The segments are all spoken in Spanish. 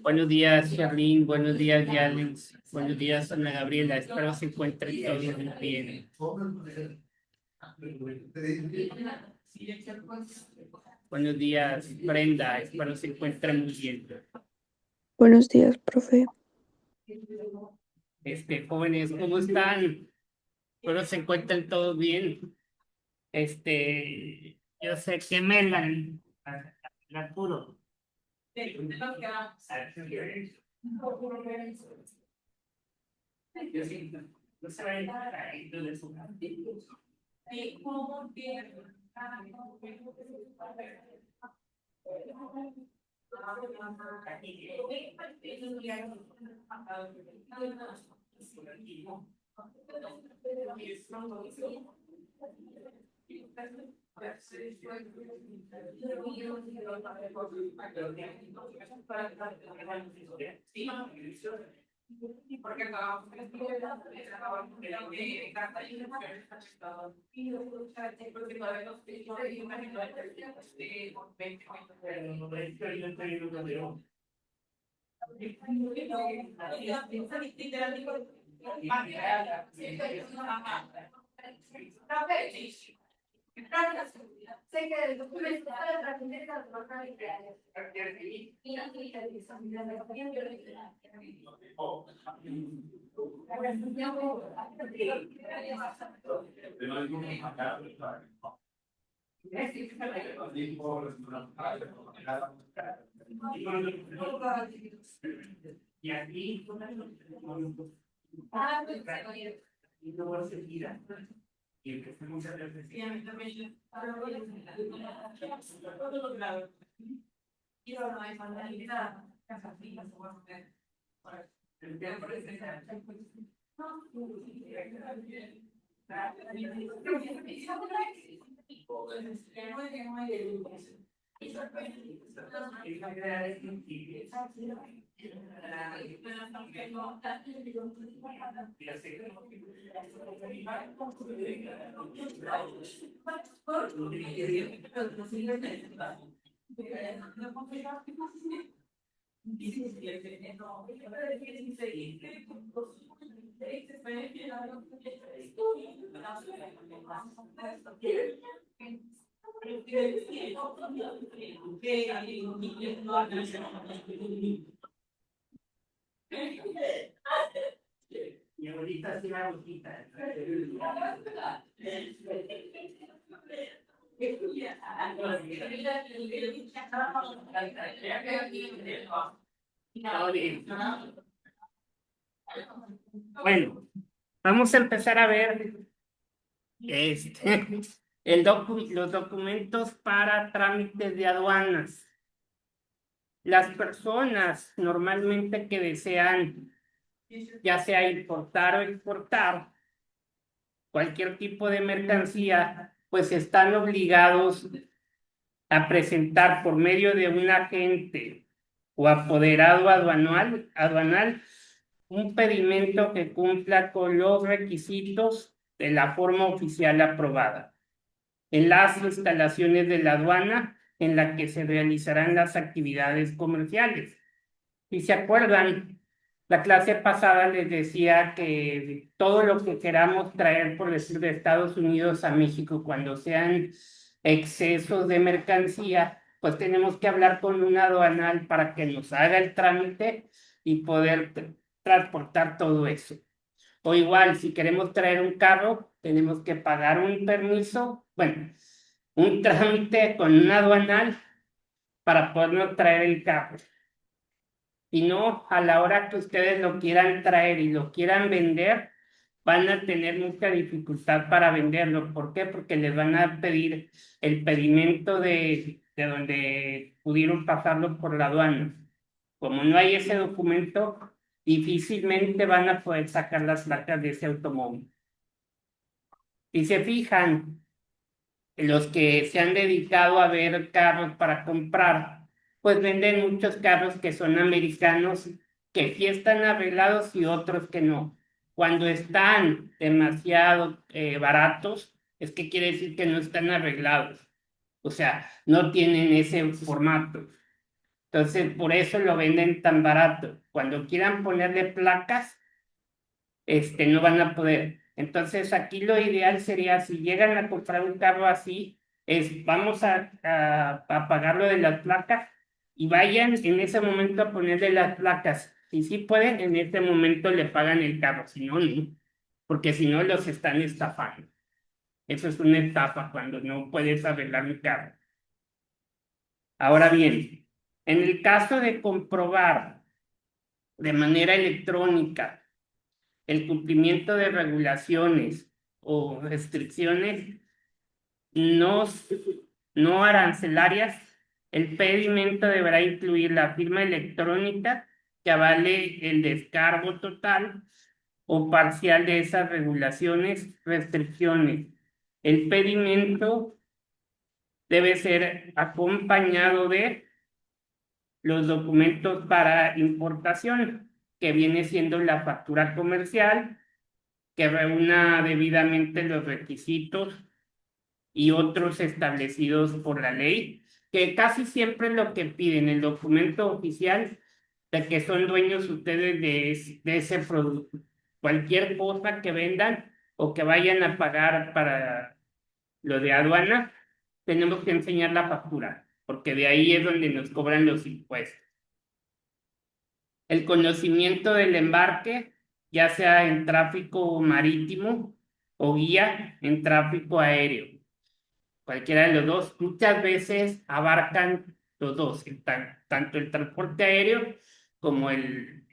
Buenos días, Charlene. Buenos días, Yalex. Buenos días, Ana Gabriela. Espero se encuentren todos muy bien. Buenos días, Brenda. Espero se encuentren muy bien. Buenos días, profe. Jóvenes, ¿cómo están? Espero se encuentren todos bien. Yo sé que Melan, la puro. Y aquí, y luego se tira. Y el que está muchas veces. Y a mí también. Y ahora no hay manera casas fijas o más de. Mi abuelita sí era abuelita. Bueno, vamos a empezar a ver los documentos para trámites de aduanas. Las personas normalmente que desean ya sea importar o exportar cualquier tipo de mercancía, pues están obligados a presentar por medio de un agente o apoderado aduanal un pedimento que cumpla con los requisitos de la forma oficial aprobada en las instalaciones de la aduana en la que se realizarán las actividades comerciales. Si se acuerdan, la clase pasada les decía que todo lo que queramos traer, por decir, de Estados Unidos a México, cuando sean excesos de mercancía, pues tenemos que hablar con un aduanal para que nos haga el trámite y poder transportar todo eso. O igual, si queremos traer un carro, tenemos que pagar un permiso, bueno, un trámite con un aduanal para podernos traer el carro. Y no, a la hora que ustedes lo quieran traer y lo quieran vender, van a tener mucha dificultad para venderlo. ¿Por qué? Porque les van a pedir el pedimento de de donde pudieron pasarlo por la aduana. Como no hay ese documento, difícilmente van a poder sacar las placas de ese automóvil. Si se fijan, los que se han dedicado a ver carros para comprar, pues venden muchos carros que son americanos, que sí están arreglados y otros que no. Cuando están demasiado baratos, es que quiere decir que no están arreglados. O sea, no tienen ese formato. Entonces, por eso lo venden tan barato. Cuando quieran ponerle placas, no van a poder. Entonces, aquí lo ideal sería, si llegan a comprar un carro así, es vamos a pagar lo de las placas y vayan en ese momento a ponerle las placas. Si sí pueden, en este momento le pagan el carro, si no, no, porque si no los están estafando. Eso es una estafa cuando no puedes arreglar un carro. Ahora bien, en el caso de comprobar de manera electrónica el cumplimiento de regulaciones o restricciones no, no arancelarias, el pedimento deberá incluir la firma electrónica que avale el descargo total o parcial de esas regulaciones, restricciones. El pedimento debe ser acompañado de los documentos para importación, que viene siendo la factura comercial, que reúna debidamente los requisitos y otros establecidos por la ley, que casi siempre es lo que piden el documento oficial de que son dueños ustedes de ese producto. Cualquier cosa que vendan o que vayan a pagar para lo de aduana, tenemos que enseñar la factura, porque de ahí es donde nos cobran los impuestos. El conocimiento del embarque, ya sea en tráfico marítimo o guía en tráfico aéreo. Cualquiera de los dos, muchas veces abarcan los dos, tanto el transporte aéreo como el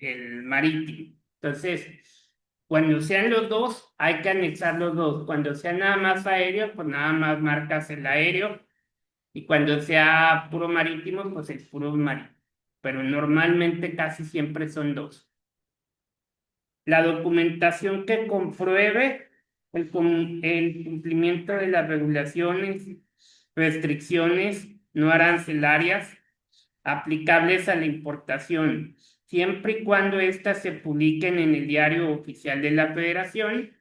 marítimo. Entonces, cuando sean los dos, hay que anexar los dos. Cuando sea nada más aéreo, pues nada más marcas el aéreo. Y cuando sea puro marítimo, pues el puro marítimo. Pero normalmente casi siempre son dos. La documentación que compruebe el cumplimiento de las regulaciones, restricciones no arancelarias aplicables a la importación, siempre y cuando éstas se publiquen en el Diario Oficial de la Federación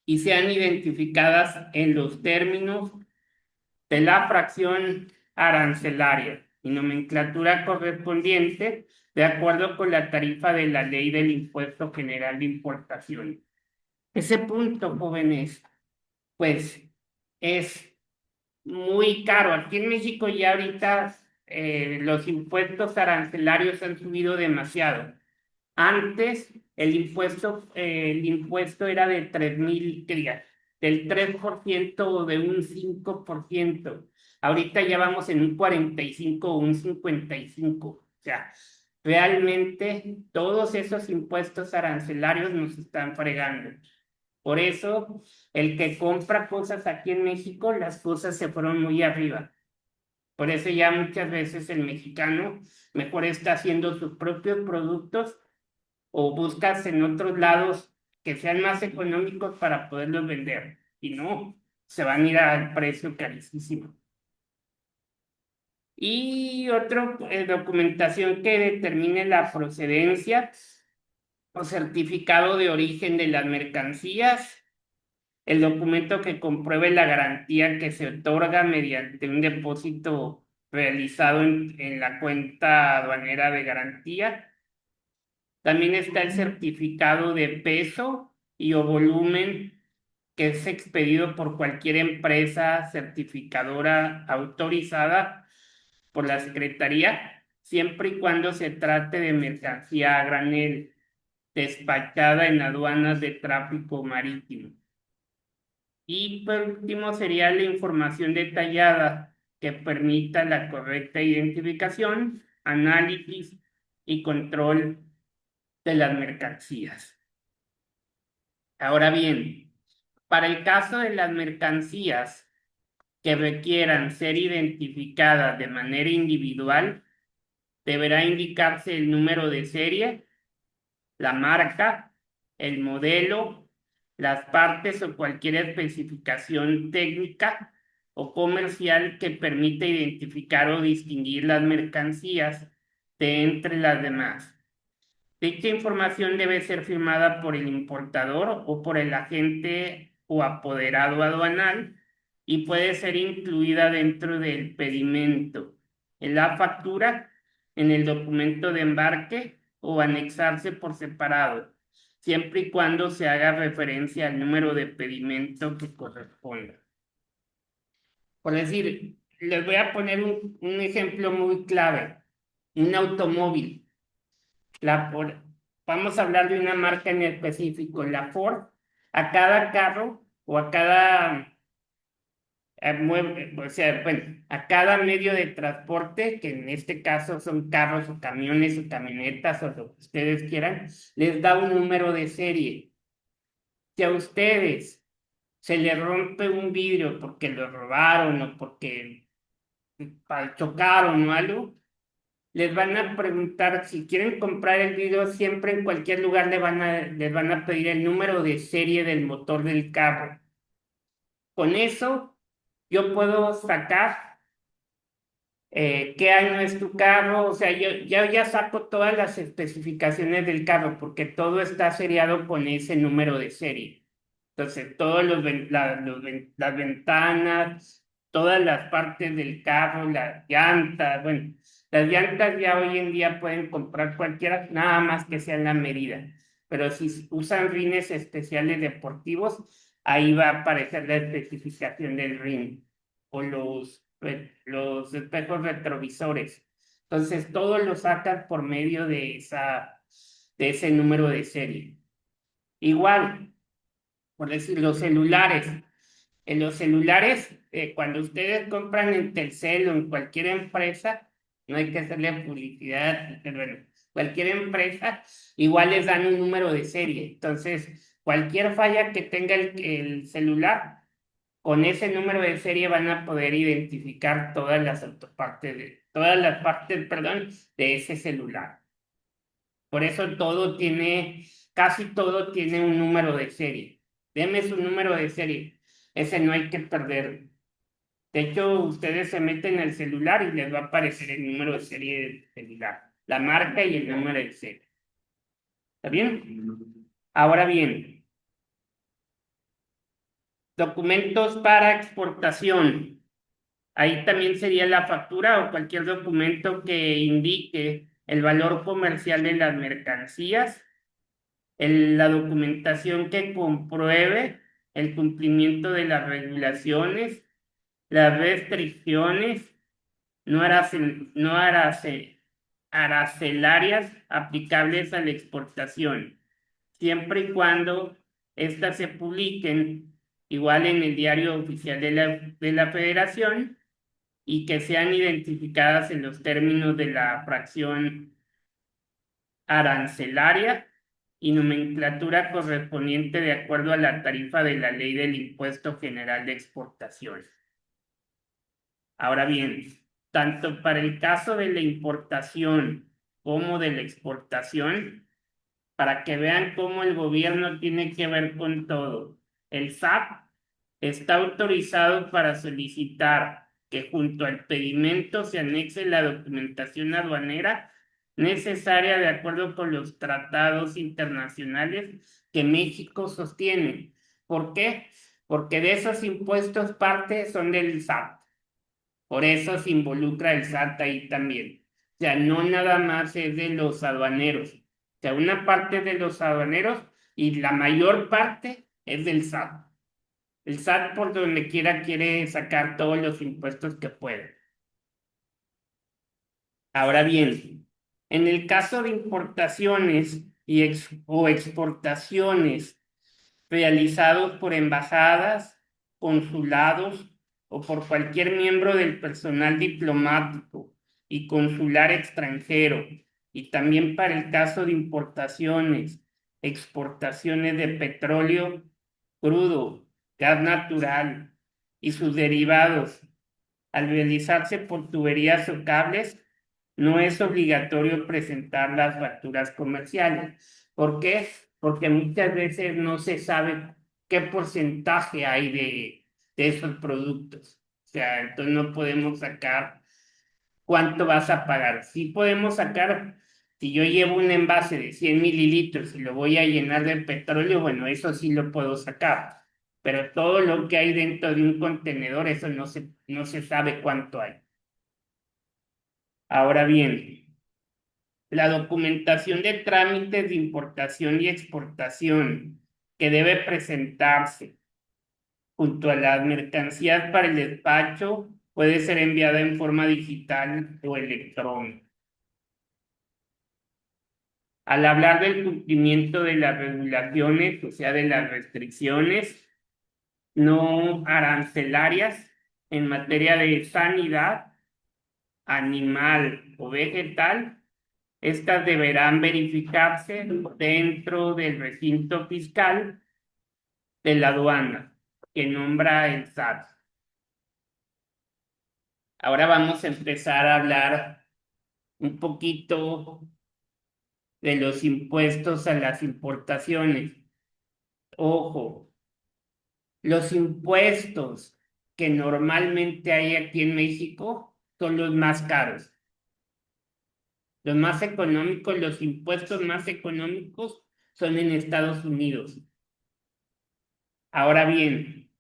y sean identificadas en los términos de la fracción arancelaria y nomenclatura correspondiente de acuerdo con la tarifa de la Ley del Impuesto General de Importación. Ese punto, jóvenes, pues es muy caro. Aquí en México ya ahorita los impuestos arancelarios han subido demasiado. Antes el impuesto era de 3,000, del 3% o de un 5%. Ahorita ya vamos en un 45 o un 55. O sea, realmente todos esos impuestos arancelarios nos están fregando. Por eso, el que compra cosas aquí en México, las cosas se fueron muy arriba. Por eso ya muchas veces el mexicano mejor está haciendo sus propios productos o buscas en otros lados que sean más económicos para poderlos vender. Y no, se van a ir al precio carísimo. Y otra documentación que determine la procedencia o certificado de origen de las mercancías, el documento que compruebe la garantía que se otorga mediante un depósito realizado en la cuenta aduanera de garantía. También está el certificado de peso y o volumen que es expedido por cualquier empresa certificadora autorizada por la Secretaría, siempre y cuando se trate de mercancía a granel despachada en aduanas de tráfico marítimo. Y por último sería la información detallada que permita la correcta identificación, análisis y control de las mercancías. Ahora bien, para el caso de las mercancías que requieran ser identificadas de manera individual, deberá indicarse el número de serie, la marca, el modelo, las partes o cualquier especificación técnica o comercial que permita identificar o distinguir las mercancías de entre las demás. Dicha información debe ser firmada por el importador o por el agente o apoderado aduanal y puede ser incluida dentro del pedimento, en la factura, en el documento de embarque o anexarse por separado, siempre y cuando se haga referencia al número de pedimento que corresponda. Por decir, les voy a poner un ejemplo muy clave, un automóvil. La Ford, vamos a hablar de una marca en específico, la Ford, a cada carro o a cada mueble, o sea, bueno, a cada medio de transporte, que en este caso son carros o camiones o camionetas o lo que ustedes quieran, les da un número de serie. Si a ustedes se les rompe un vidrio porque lo robaron o porque chocaron o algo, les van a preguntar si quieren comprar el video, siempre en cualquier lugar les van a pedir el número de serie del motor del carro. Con eso yo puedo sacar qué año es tu carro, o sea, yo ya saco todas las especificaciones del carro porque todo está seriado con ese número de serie. Entonces, todos las ventanas, todas las partes del carro, las llantas, bueno, las llantas ya hoy en día pueden comprar cualquiera, nada más que sean la medida. Pero si usan rines especiales deportivos, ahí va a aparecer la especificación del rin o los espejos retrovisores. Entonces, todo lo sacan por medio de ese número de serie. Igual, por decir, los celulares. En los celulares, cuando ustedes compran en Telcel o en cualquier empresa, no hay que hacerle publicidad, pero bueno, cualquier empresa, igual les dan un número de serie. Entonces, cualquier falla que tenga el celular, con ese número de serie van a poder identificar todas las autopartes todas las partes, perdón, de ese celular. Por eso casi todo tiene un número de serie. Deme su número de serie. Ese no hay que perder. De hecho, ustedes se meten al celular y les va a aparecer el número de serie del celular, la marca y el número de serie. ¿Está bien? Ahora bien, documentos para exportación. Ahí también sería la factura o cualquier documento que indique el valor comercial de las mercancías, la documentación que compruebe el cumplimiento de las regulaciones, las restricciones no arancelarias aplicables a la exportación, siempre y cuando éstas se publiquen igual en el diario oficial de la Federación y que sean identificadas en los términos de la fracción arancelaria y nomenclatura correspondiente de acuerdo a la tarifa de la Ley del Impuesto General de Exportación. Ahora bien, tanto para el caso de la importación como de la exportación, para que vean cómo el gobierno tiene que ver con todo, el SAT está autorizado para solicitar que junto al pedimento se anexe la documentación aduanera necesaria de acuerdo con los tratados internacionales que México sostiene. ¿Por qué? Porque de esos impuestos parte son del SAT. Por eso se involucra el SAT ahí también. O sea, no nada más es de los aduaneros. O sea, una parte de los aduaneros y la mayor parte es del SAT. El SAT por donde quiera quiere sacar todos los impuestos que puede. Ahora bien, en el caso de importaciones o exportaciones realizados por embajadas, consulados o por cualquier miembro del personal diplomático y consular extranjero, y también para el caso de importaciones, exportaciones de petróleo crudo, gas natural, y sus derivados al realizarse por tuberías o cables, no es obligatorio presentar las facturas comerciales. ¿Por qué? Porque muchas veces no se sabe qué porcentaje hay de esos productos. O sea, entonces no podemos sacar cuánto vas a pagar. Sí podemos sacar, si yo llevo un envase de 100 mililitros y lo voy a llenar de petróleo, bueno, eso sí lo puedo sacar. Pero todo lo que hay dentro de un contenedor, eso no se sabe cuánto hay. Ahora bien, la documentación de trámites de importación y exportación que debe presentarse junto a las mercancías para el despacho puede ser enviada en forma digital o electrónica. Al hablar del cumplimiento de las regulaciones, o sea, de las restricciones no arancelarias en materia de sanidad animal o vegetal, estas deberán verificarse dentro del recinto fiscal de la aduana que nombra el SAT. Ahora vamos a empezar a hablar un poquito de los impuestos a las importaciones. Ojo, los impuestos que normalmente hay aquí en México son los más caros. Los más económicos, los impuestos más económicos son en Estados Unidos. Ahora bien,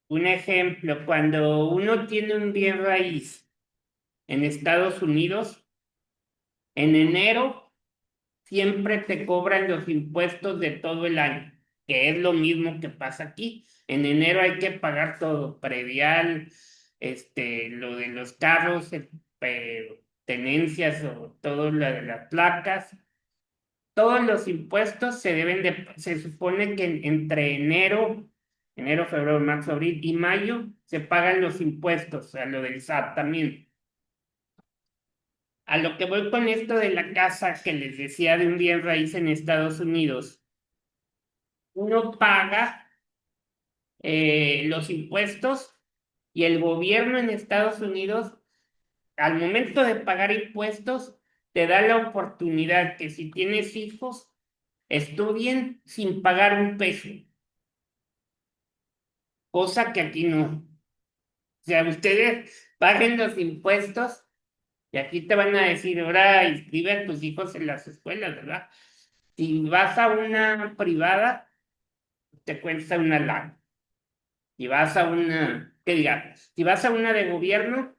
un ejemplo, cuando uno tiene un bien raíz en Estados Unidos, en enero siempre te cobran los impuestos de todo el año, que es lo mismo que pasa aquí. En enero hay que pagar todo, predial, lo de los carros, tenencias o todo lo de las placas. Todos los impuestos se supone que entre enero, febrero, marzo, abril y mayo se pagan los impuestos, o sea, lo del SAT también. A lo que voy con esto de la casa que les decía de un bien raíz en Estados Unidos, uno paga los impuestos y el gobierno en Estados Unidos, al momento de pagar impuestos, te da la oportunidad que si tienes hijos, estudien sin pagar un peso, cosa que aquí no. O sea, ustedes paguen los impuestos y aquí te van a decir, ahora inscribe a tus hijos en las escuelas, ¿verdad? Si vas a una privada, te cuesta una lana. Si vas a una, ¿qué digamos? Si vas a una de gobierno,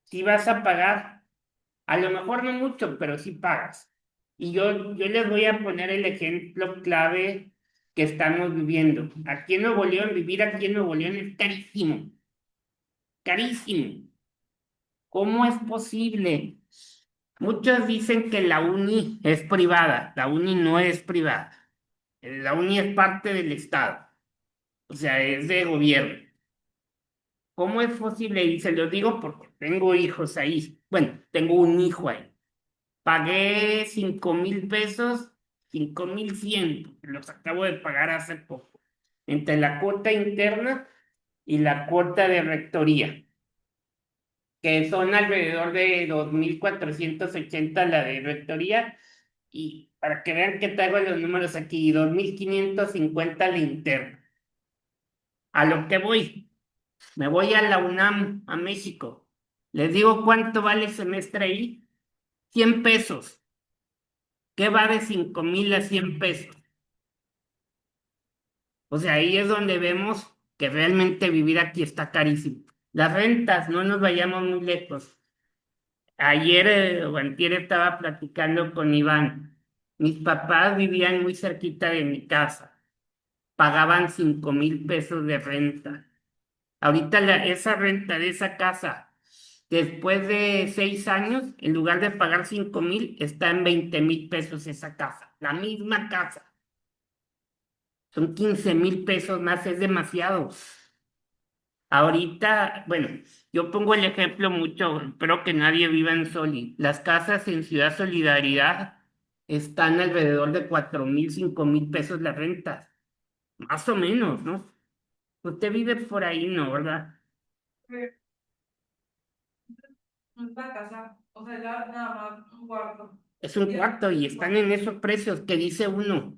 sí vas a pagar. A lo mejor no mucho, pero sí pagas. Y yo les voy a poner el ejemplo clave que estamos viviendo. Aquí en Nuevo León, vivir aquí en Nuevo León es carísimo, carísimo. ¿Cómo es posible? Muchos dicen que la uni es privada. La uni no es privada. La uni es parte del Estado. O sea, es de gobierno. ¿Cómo es posible? Y se lo digo porque tengo hijos ahí. Bueno, tengo un hijo ahí. Pagué 5,000 pesos, 5,100. Los acabo de pagar hace poco. Entre la cuota interna y la cuota de rectoría, que son alrededor de 2,480 la de rectoría, y para que vean que traigo los números aquí, 2,550 la interna. A lo que voy, me voy a la UNAM, a México. Les digo cuánto vale el semestre ahí, 100 pesos. ¿Qué va de 5,000 a 100 pesos? O sea, ahí es donde vemos que realmente vivir aquí está carísimo. Las rentas, no nos vayamos muy lejos. Ayer o antier estaba platicando con Iván. Mis papás vivían muy cerquita de mi casa. Pagaban 5,000 pesos de renta. Ahorita esa renta de esa casa, después de 6 años, en lugar de pagar 5,000, está en 20,000 pesos esa casa. La misma casa. Son 15,000 pesos más, es demasiado. Ahorita, bueno, yo pongo el ejemplo mucho, espero que nadie viva en Soli. Las casas en Ciudad Solidaridad están alrededor de 4,000, 5,000 pesos la renta, más o menos, ¿no? Usted vive por ahí, ¿no, verdad? No está casa, o sea, ya nada más un cuarto. Es un cuarto y están en esos precios que dice uno.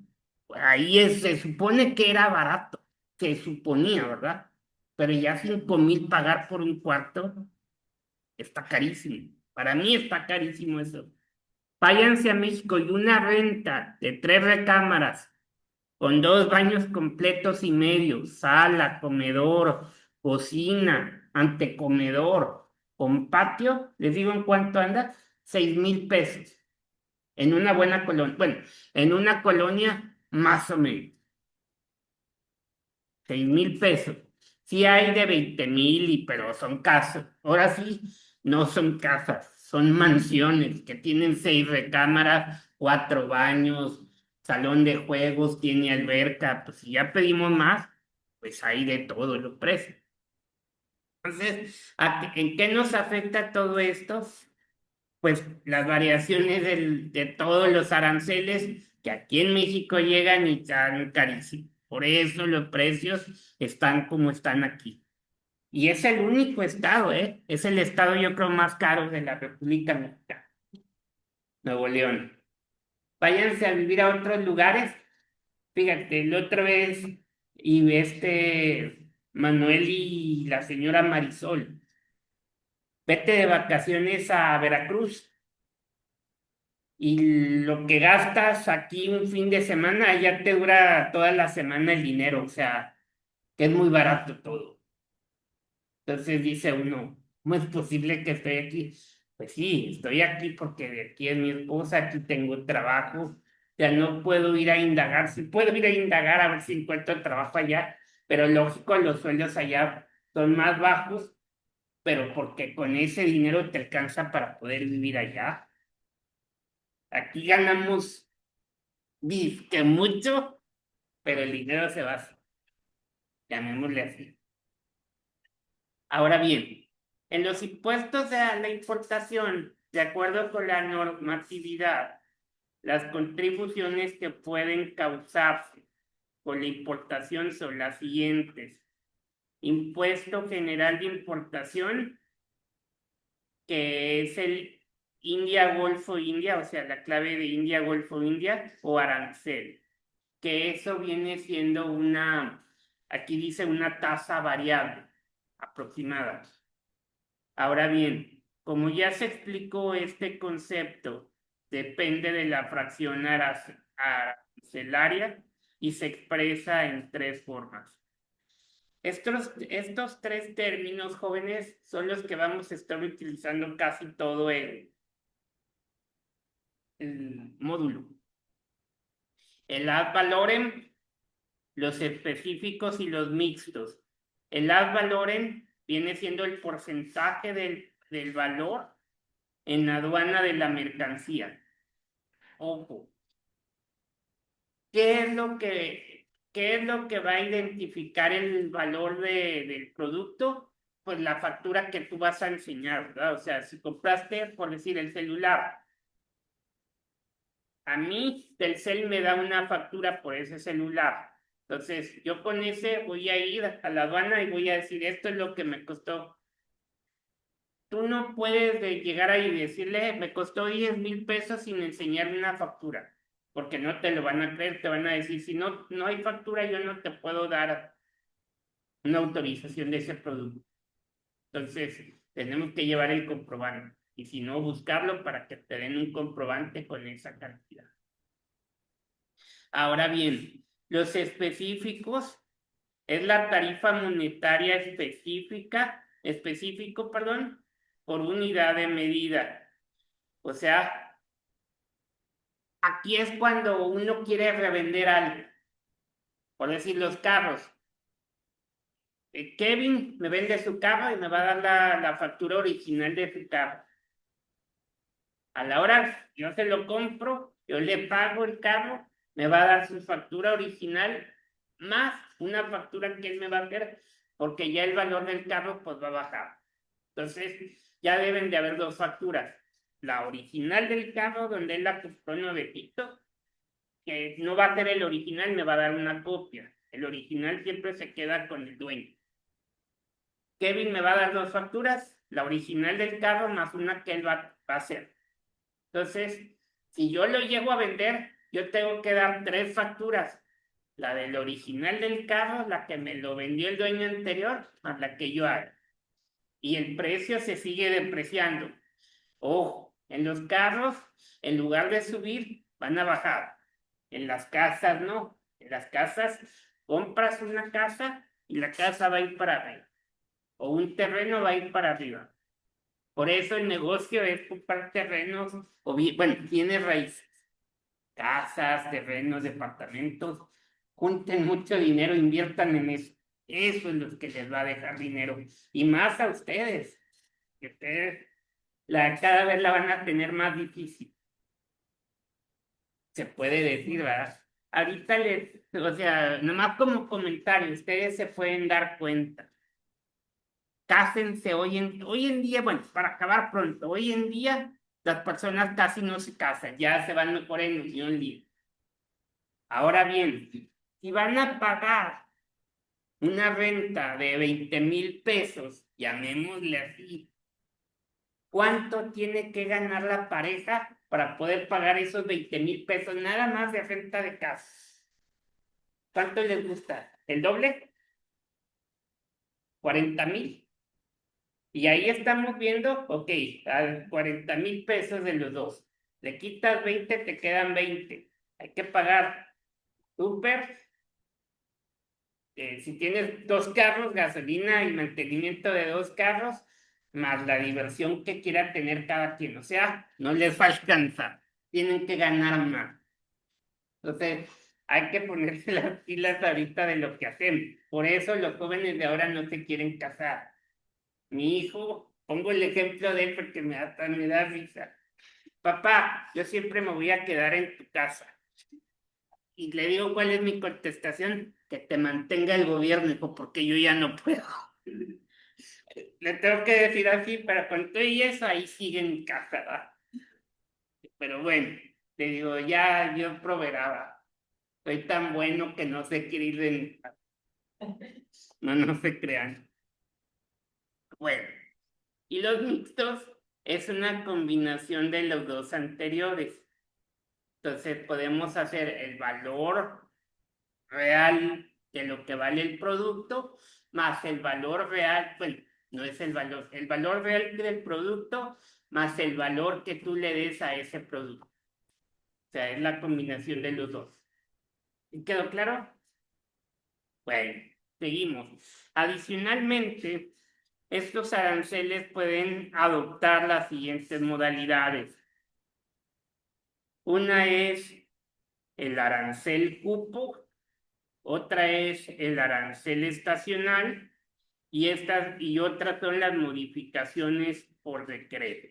Ahí se supone que era barato, se suponía, ¿verdad? Pero ya 5,000 pagar por un cuarto está carísimo. Para mí está carísimo eso. Váyanse a México y una renta de 3 recámaras con 2 baños completos y medio, sala, comedor, cocina, antecomedor, con patio, les digo en cuánto anda, 6,000 pesos. En una buena colonia, bueno, en una colonia más o menos, 6,000 pesos. Sí hay de 20,000, pero son casas. Ahora sí, no son casas, son mansiones que tienen 6 recámaras, 4 baños, salón de juegos, tiene alberca. Pues si ya pedimos más, pues hay de todos los precios. Entonces, ¿en qué nos afecta todo esto? Pues las variaciones de todos los aranceles que aquí en México llegan y están carísimos. Por eso los precios están como están aquí. Y es el único estado, ¿eh? Es el estado, yo creo, más caro de la República Mexicana, Nuevo León. Váyanse a vivir a otros lugares. Fíjate, la otra vez, y Manuel y la señora Marisol, vete de vacaciones a Veracruz. Y lo que gastas aquí un fin de semana, ya te dura toda la semana el dinero, o sea, que es muy barato todo. Entonces dice uno, ¿cómo es posible que estoy aquí? Pues sí, estoy aquí porque de aquí es mi esposa, aquí tengo trabajo, ya no puedo ir a indagar, si puedo ir a indagar a ver si encuentro trabajo allá, pero lógico, los sueldos allá son más bajos, pero porque con ese dinero te alcanza para poder vivir allá. Aquí ganamos que mucho, pero el dinero se va, llamémosle así. Ahora bien, en los impuestos a la importación, de acuerdo con la normatividad, las contribuciones que pueden causarse con la importación son las siguientes. Impuesto general de importación, que es el India, Golfo, India, o sea, la clave de India, Golfo, India, o arancel, que eso viene siendo aquí dice una tasa variable aproximada. Ahora bien, como ya se explicó, este concepto depende de la fracción arancelaria y se expresa en 3 formas. Estos 3 términos, jóvenes, son los que vamos a estar utilizando casi todo el módulo. El ad valorem, los específicos y los mixtos. El ad valorem viene siendo el porcentaje del valor en aduana de la mercancía. Ojo, ¿qué es lo que va a identificar el valor del producto? Pues la factura que tú vas a enseñar, ¿verdad? O sea, si compraste, por decir, el celular, a mí Telcel me da una factura por ese celular. Entonces, yo con ese voy a ir a la aduana y voy a decir, esto es lo que me costó. Tú no puedes llegar ahí y decirle, me costó 10,000 pesos sin enseñarle una factura, porque no te lo van a creer, te van a decir, si no hay factura, yo no te puedo dar una autorización de ese producto. Entonces, tenemos que llevar el comprobante, y si no, buscarlo para que te den un comprobante con esa cantidad. Ahora bien, los específicos es la tarifa monetaria específico, por unidad de medida. O sea, aquí es cuando uno quiere revender algo, por decir los carros. Kevin me vende su carro y me va a dar la factura original de su carro. A la hora yo se lo compro, yo le pago el carro, me va a dar su factura original más una factura que él me va a hacer, porque ya el valor del carro pues va a bajar. Entonces ya deben de haber 2 facturas. La original del carro, donde él la compró nuevecito, que no va a ser el original, me va a dar una copia. El original siempre se queda con el dueño. Kevin me va a dar 2 facturas, la original del carro más una que él va a hacer. Entonces, si yo lo llego a vender, yo tengo que dar 3 facturas. La del original del carro, la que me lo vendió el dueño anterior, más la que yo haga. Y el precio se sigue depreciando. Ojo, en los carros, en lugar de subir, van a bajar. En las casas no. En las casas, compras una casa y la casa va a ir para arriba. O un terreno va a ir para arriba. Por eso el negocio es comprar terrenos, o bien, bueno, tiene raíces. Casas, terrenos, departamentos. Junten mucho dinero, inviertan en eso. Eso es lo que les va a dejar dinero. Y más a ustedes. Que ustedes cada vez la van a tener más difícil. Se puede decir, ¿verdad? Ahorita o sea, nomás como comentario, ustedes se pueden dar cuenta. Cásense hoy en día, bueno, para acabar pronto, hoy en día las personas casi no se casan, ya se van mejor en unión libre. Ahora bien, si van a pagar una renta de 20,000 pesos, llamémosle así, ¿cuánto tiene que ganar la pareja para poder pagar esos 20,000 pesos nada más de renta de casa? ¿Cuánto les gusta? ¿El doble? 40,000. Y ahí estamos viendo, ok, a 40,000 pesos de los dos. Le quitas 20, te quedan 20. Hay que pagar súper. Si tienes 2 carros, gasolina y mantenimiento de 2 carros, más la diversión que quiera tener cada quien. O sea, no les va a alcanzar. Tienen que ganar más. Entonces, hay que ponerse las pilas ahorita de lo que hacemos. Por eso los jóvenes de ahora no se quieren casar. Mi hijo, pongo el ejemplo de él porque me da risa. Papá, yo siempre me voy a quedar en tu casa. Y le digo, ¿cuál es mi contestación? Que te mantenga el gobierno, hijo, porque yo ya no puedo. Le tengo que decir así, pero con todo y eso, ahí sigue en casa, ¿verdad? Pero bueno, le digo, ya yo proveerá. Soy tan bueno que no sé qué ir de... No se crean. Bueno, y los mixtos es una combinación de los dos anteriores. Entonces podemos hacer el valor real de lo que vale el producto más el valor real, bueno, no es el valor real del producto más el valor que tú le des a ese producto. O sea, es la combinación de los dos. ¿Quedó claro? Bueno, seguimos. Adicionalmente, estos aranceles pueden adoptar las siguientes modalidades. Una es el arancel cupo, otra es el arancel estacional y otras son las modificaciones por decreto.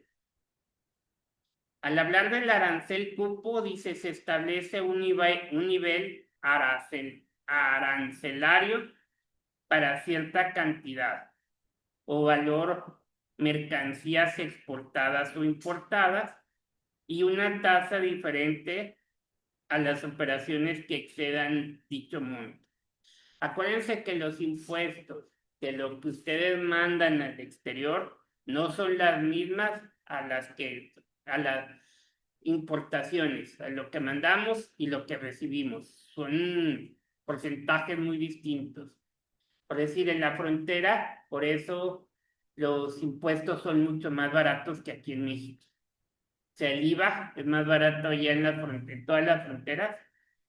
Al hablar del arancel cupo, dice, se establece un nivel arancelario para cierta cantidad o valor mercancías exportadas o importadas y una tasa diferente a las operaciones que excedan dicho monto. Acuérdense que los impuestos de lo que ustedes mandan al exterior no son las mismas a las importaciones, a lo que mandamos y lo que recibimos. Son porcentajes muy distintos. Por decir, en la frontera, por eso los impuestos son mucho más baratos que aquí en México. O sea, el IVA es más barato allá en todas las fronteras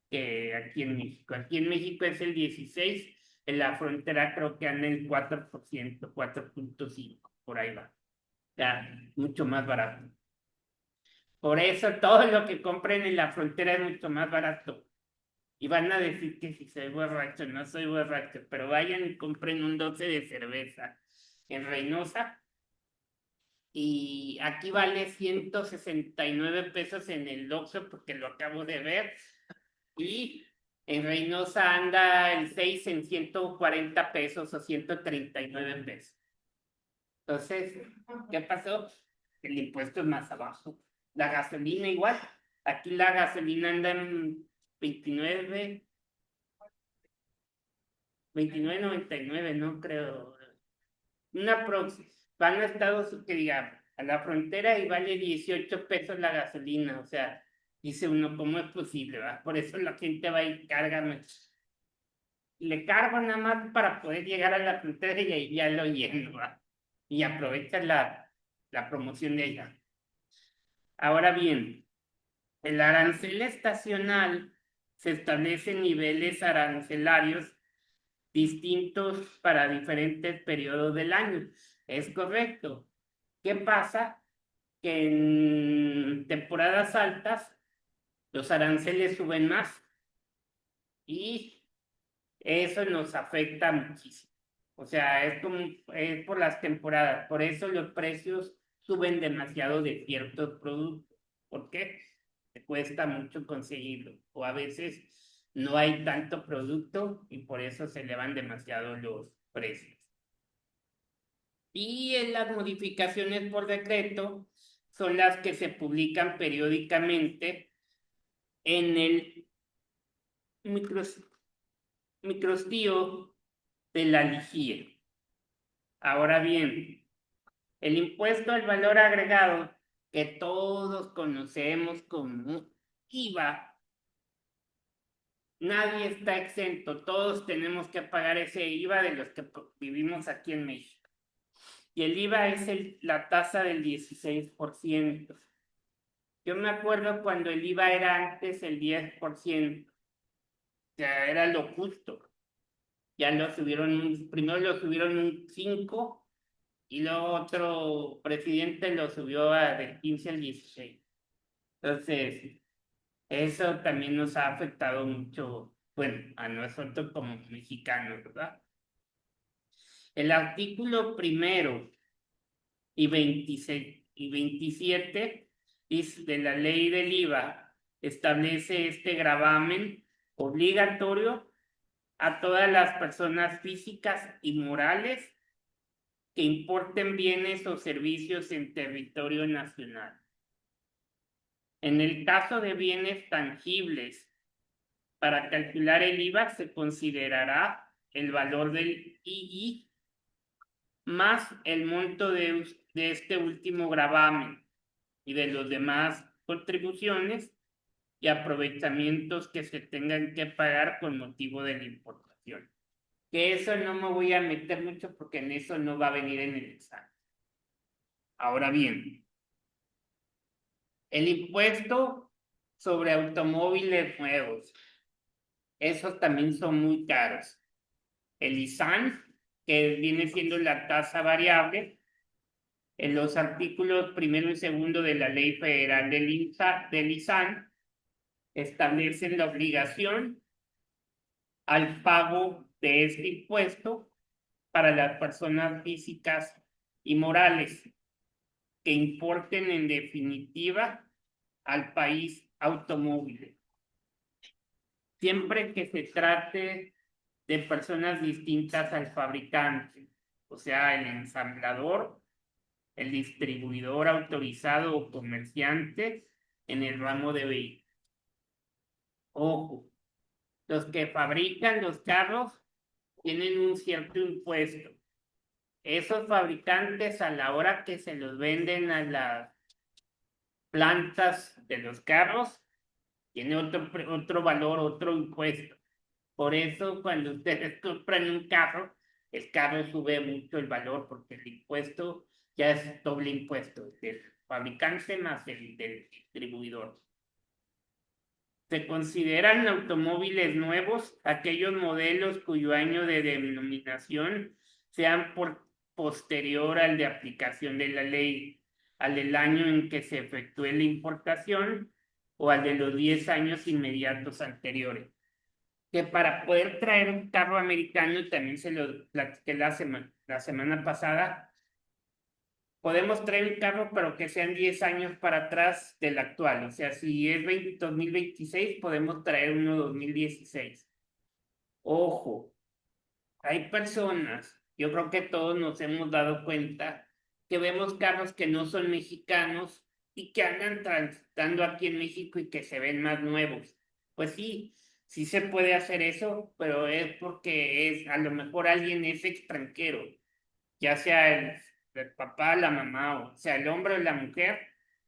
que aquí en México. Aquí en México es el 16%, en la frontera creo que anda en 4%, 4.5%, por ahí va. O sea, mucho más barato. Por eso todo lo que compren en la frontera es mucho más barato. Y van a decir que si soy borracho, no soy borracho, pero vayan y compren un 12 de cerveza en Reynosa. Y aquí vale 169 pesos en el Oxxo porque lo acabo de ver. Y en Reynosa anda el 6 en 140 pesos o 139 pesos. Entonces, ¿qué pasó? El impuesto es más abajo. La gasolina igual. Aquí la gasolina anda en 29, 29.99, no creo. Una próxima. Van a Estados Unidos, que digamos, a la frontera y vale 18 pesos la gasolina. O sea, dice uno, ¿cómo es posible? ¿Va? Por eso la gente va y carga. Le cargo nada más para poder llegar a la frontera y ahí ya lo lleno, ¿va? Y aprovecha la promoción de ella. Ahora bien, el arancel estacional se establece niveles arancelarios distintos para diferentes periodos del año. Es correcto. ¿Qué pasa? Que en temporadas altas los aranceles suben más y eso nos afecta muchísimo. O sea, es por las temporadas. Por eso los precios suben demasiado de ciertos productos. ¿Por qué? Te cuesta mucho conseguirlo. O a veces no hay tanto producto y por eso se elevan demasiado los precios. Y en las modificaciones por decreto son las que se publican periódicamente en el microstío de la LIGIE. Ahora bien, el impuesto al valor agregado que todos conocemos como IVA, nadie está exento, todos tenemos que pagar ese IVA de los que vivimos aquí en México. Y el IVA es la tasa del 16%. Yo me acuerdo cuando el IVA era antes el 10%, ya era lo justo. Ya lo subieron, primero lo subieron un 5%, y luego otro presidente lo subió del 15 al 16. Entonces, eso también nos ha afectado mucho, bueno, a nosotros como mexicanos, ¿verdad? El artículo 1 y 26 y 27 de la ley del IVA establece este gravamen obligatorio a todas las personas físicas y morales que importen bienes o servicios en territorio nacional. En el caso de bienes tangibles, para calcular el IVA se considerará el valor del IGI más el monto de este último gravamen y de los demás contribuciones y aprovechamientos que se tengan que pagar con motivo de la importación. Que eso no me voy a meter mucho porque en eso no va a venir en el examen. Ahora bien, el impuesto sobre automóviles nuevos, esos también son muy caros. El ISAN, que viene siendo la tasa variable, en los artículos 1 y 2 de la Ley Federal del ISAN, establecen la obligación al pago de este impuesto para las personas físicas y morales que importen en definitiva al país automóviles. Siempre que se trate de personas distintas al fabricante, o sea, el ensamblador, el distribuidor autorizado o comerciante en el ramo de vehículos. Ojo, los que fabrican los carros tienen un cierto impuesto. Esos fabricantes, a la hora que se los venden a las plantas de los carros, tiene otro valor, otro impuesto. Por eso, cuando ustedes compran un carro, el carro sube mucho el valor porque el impuesto ya es doble impuesto, del fabricante más el del distribuidor. Se consideran automóviles nuevos aquellos modelos cuyo año de denominación sean posterior al de aplicación de la ley, al del año en que se efectúe la importación o al de los 10 años inmediatos anteriores. Que para poder traer un carro americano, también se lo platiqué la semana pasada, podemos traer un carro, pero que sean 10 años para atrás del actual. O sea, si es 2026, podemos traer uno 2016. Ojo, hay personas, yo creo que todos nos hemos dado cuenta, que vemos carros que no son mexicanos y que andan transitando aquí en México y que se ven más nuevos. Pues sí, Sí se puede hacer eso, pero es porque a lo mejor alguien es extranjero, ya sea el papá, la mamá, o sea, el hombre o la mujer,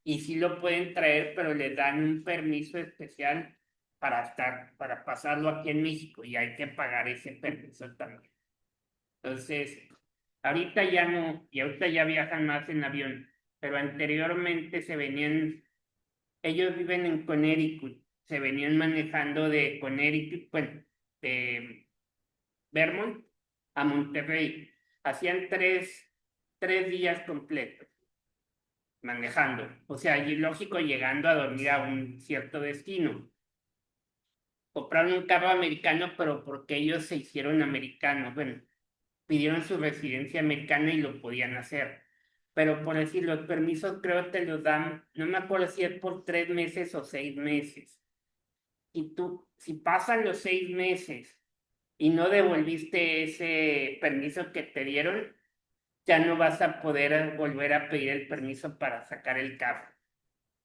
y sí lo pueden traer, pero le dan un permiso especial para pasarlo aquí en México, y hay que pagar ese permiso también. Entonces, ahorita ya no, y ahorita ya viajan más en avión, pero anteriormente ellos viven en Connecticut, se venían manejando de Connecticut, bueno, de Vermont a Monterrey. Hacían tres días completos manejando. O sea, y lógico llegando a dormir a un cierto destino. Compraron un carro americano, pero porque ellos se hicieron americanos. Bueno, pidieron su residencia americana y lo podían hacer. Pero por decir, los permisos creo que te los dan, no me acuerdo si es por 3 meses o 6 meses. Y tú, si pasan los 6 meses y no devolviste ese permiso que te dieron, ya no vas a poder volver a pedir el permiso para sacar el carro.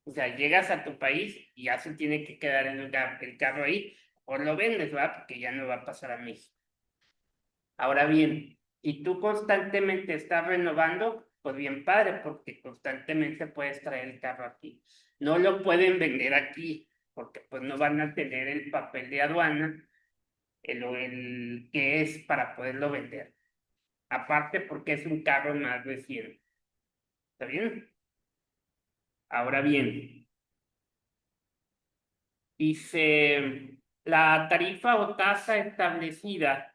O sea, llegas a tu país y ya se tiene que quedar el carro ahí, o lo vendes, ¿va? Porque ya no va a pasar a México. Ahora bien, si tú constantemente estás renovando, pues bien padre, porque constantemente puedes traer el carro aquí. No lo pueden vender aquí, porque pues no van a tener el papel de aduana, el que es para poderlo vender. Aparte porque es un carro más reciente. ¿Está bien? Ahora bien, dice la tarifa o tasa establecida,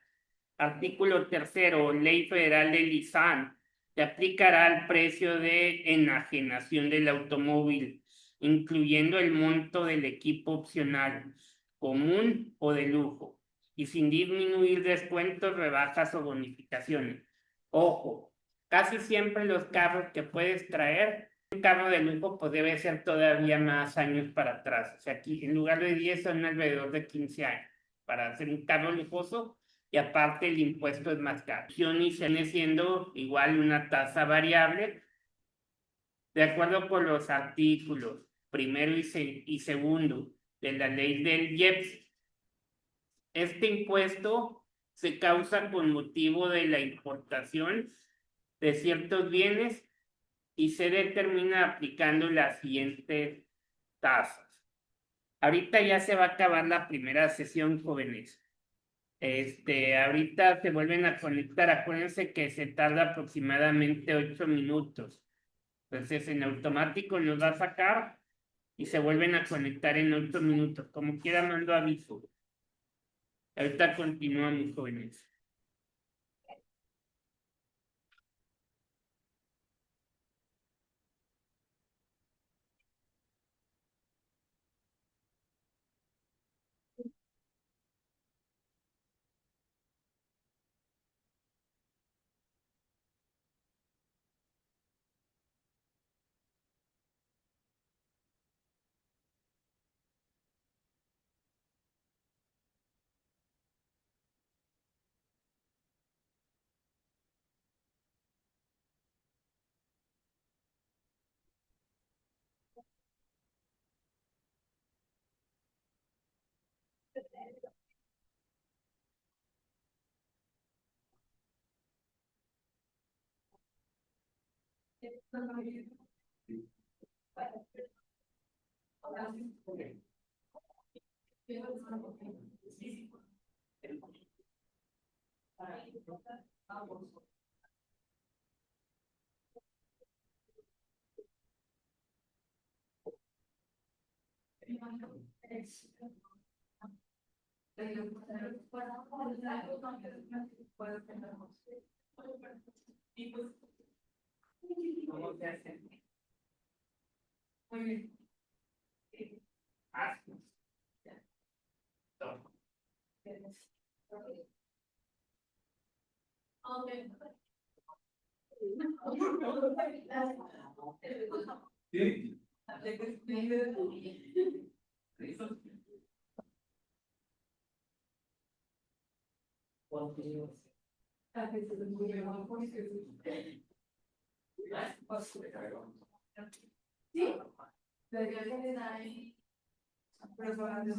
artículo tercero, Ley Federal del ISAN, se aplicará al precio de enajenación del automóvil, incluyendo el monto del equipo opcional, común o de lujo, y sin disminuir descuentos, rebajas o bonificaciones. Ojo, casi siempre los carros que puedes traer, un carro de lujo pues debe ser todavía más años para atrás. O sea, aquí en lugar de 10 son alrededor de 15 años para hacer un carro lujoso, y aparte el impuesto es más caro. Y viene siendo igual una tasa variable de acuerdo con los artículos primero y segundo de la ley del IEPS. Este impuesto se causa con motivo de la importación de ciertos bienes y se determina aplicando las siguientes tasas. Ahorita ya se va a acabar la primera sesión, jóvenes. Ahorita se vuelven a conectar. Acuérdense que se tarda aproximadamente 8 minutos. Entonces, en automático los va a sacar y se vuelven a conectar en 8 minutos. Como quiera, mando aviso. Ahorita continuamos, jóvenes. ¿Cómo se hace? Muy bien. Sí. Sí. personas de